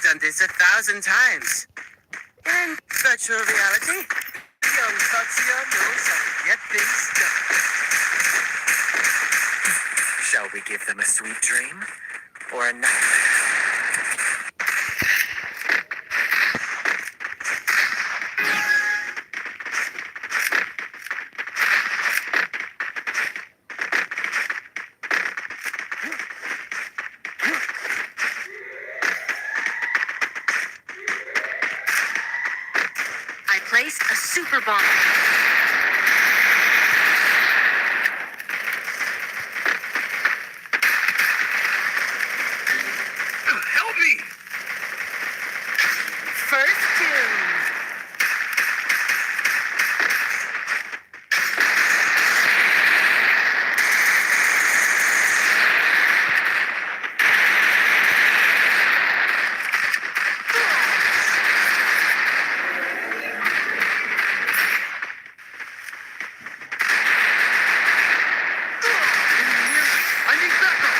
done this 1,000 times. In virtual reality, young Tatsuya knows how to get things done. Shall we give them a sweet dream or a nightmare? I placed a super bomb. Help me! First doom. I need backup!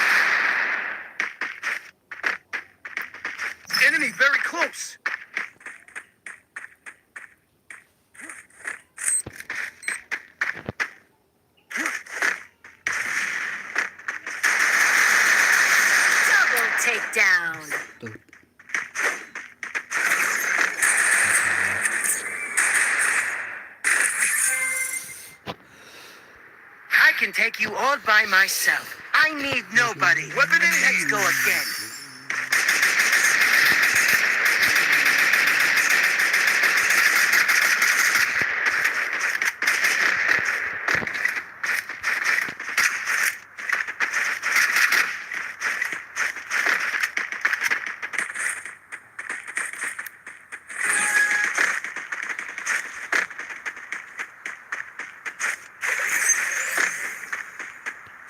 Enemy very close! Double takedown. I can take you all by myself. I need nobody. Weapon in Let's hand. go again.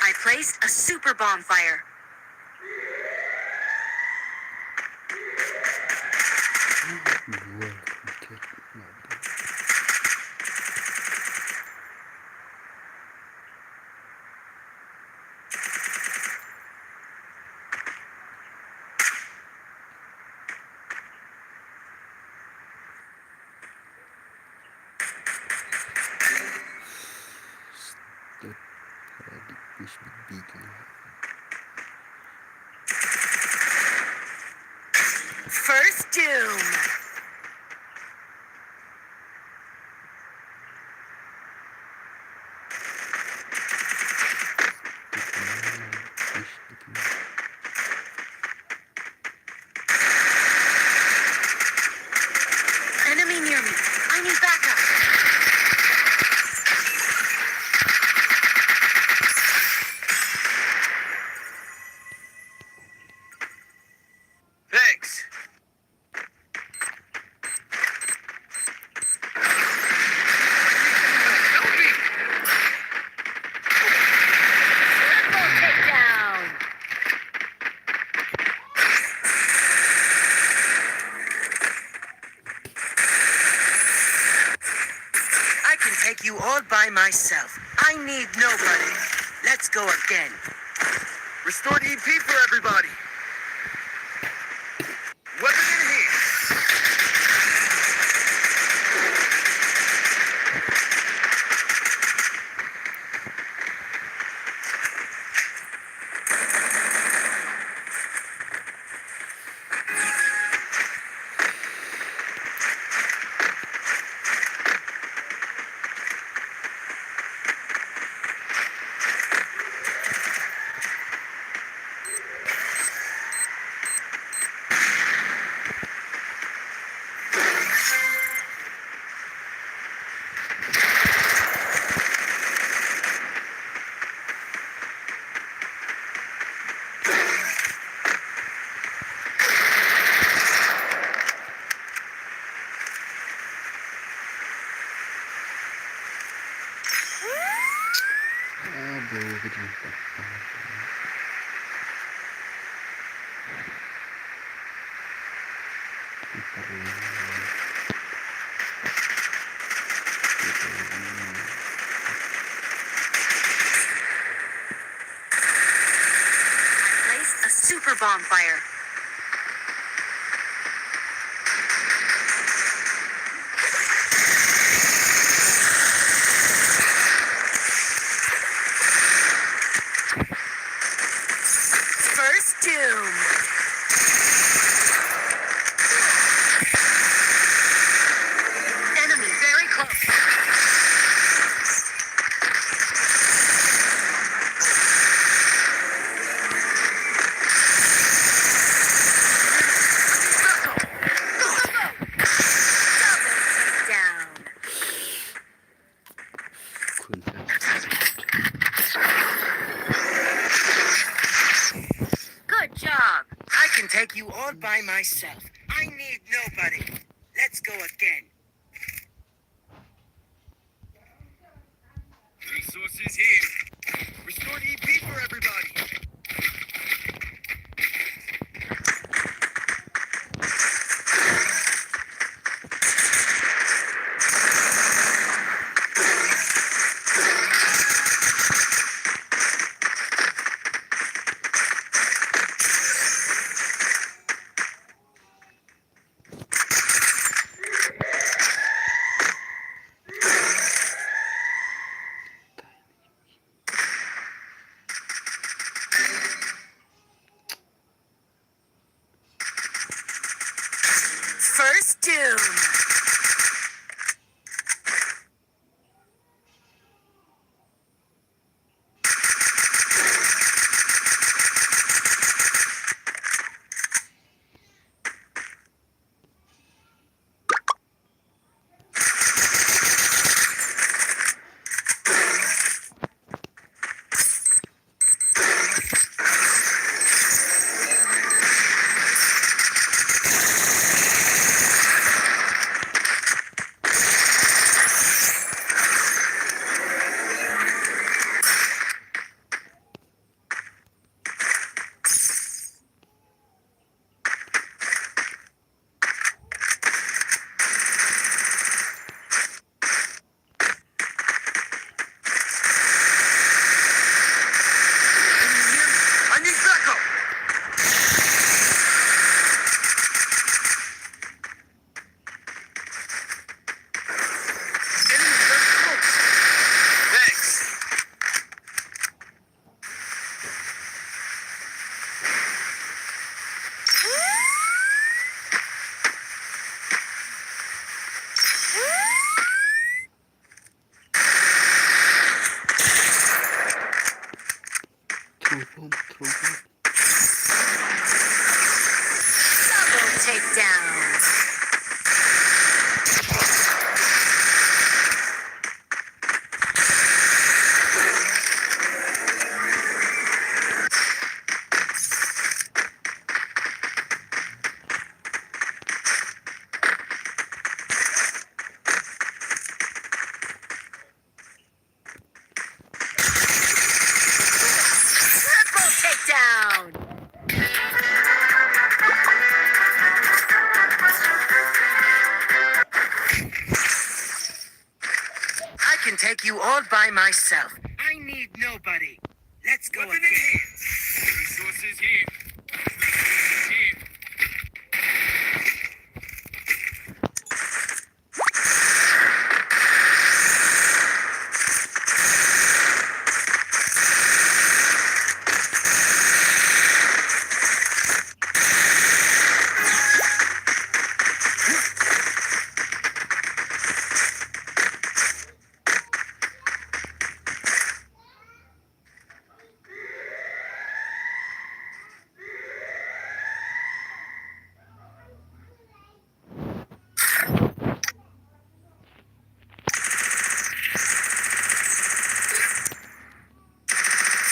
I placed a super bonfire. First doom. Enemy near me. I need backup. Thanks. Help me! Triple takedown. I can take you all by myself. I need nobody. Let's go again. Restore EP for everybody. Weapon in hand. I placed a super bonfire. take you all by myself. I need nobody. Let's go again. Resources here. Restored EP for everybody. First Doom. I need backup. Enemy very close. Thanks. Throw bomb. Double takedowns. Triple takedown. I can take you all by myself. I need nobody. Let's go again. Resources here. Resources here.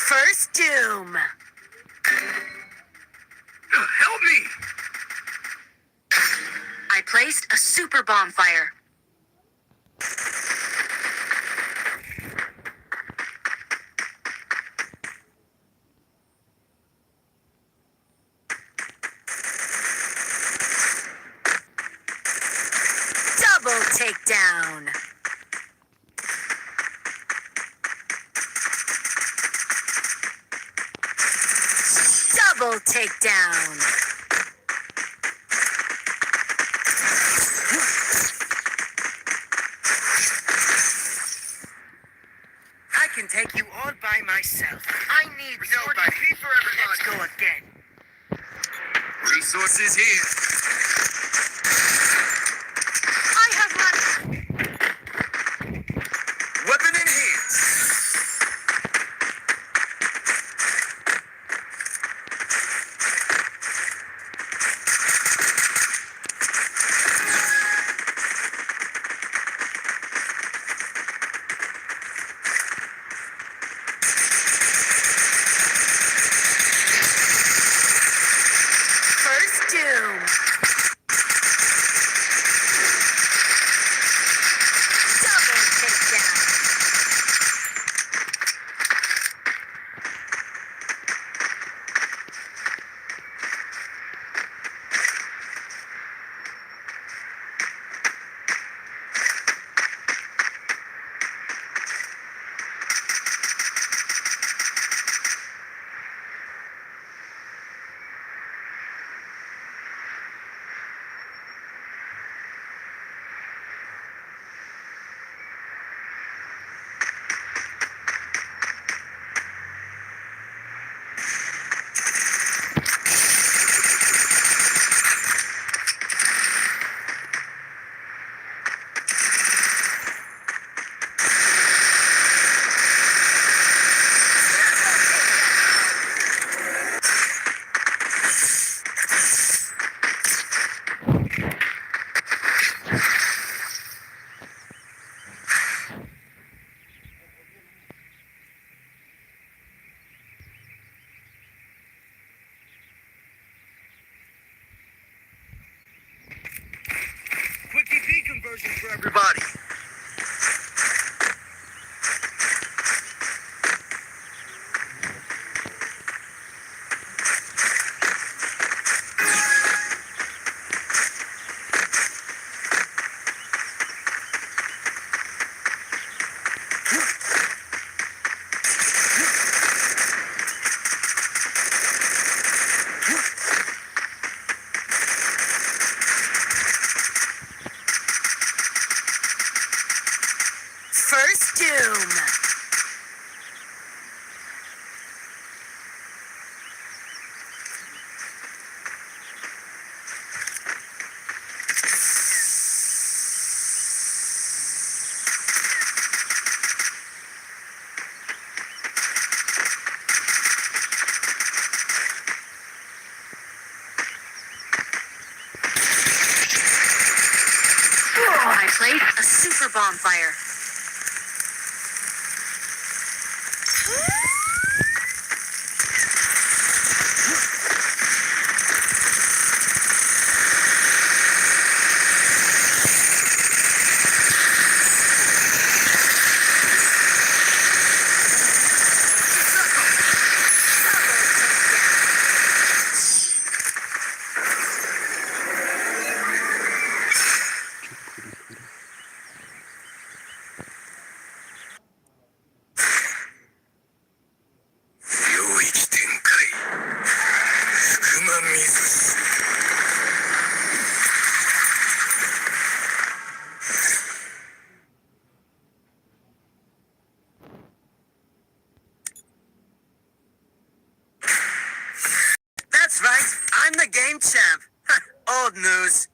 First Doom. Help me! I placed a super bonfire. Double takedown. Double takedown. I can take you all by myself. I need nobody. For everybody. Let's go again. Resources here. I have run. Weapon in hand. First everybody. First doom. I placed a super bonfire. That's right, I'm the game champ. Old news.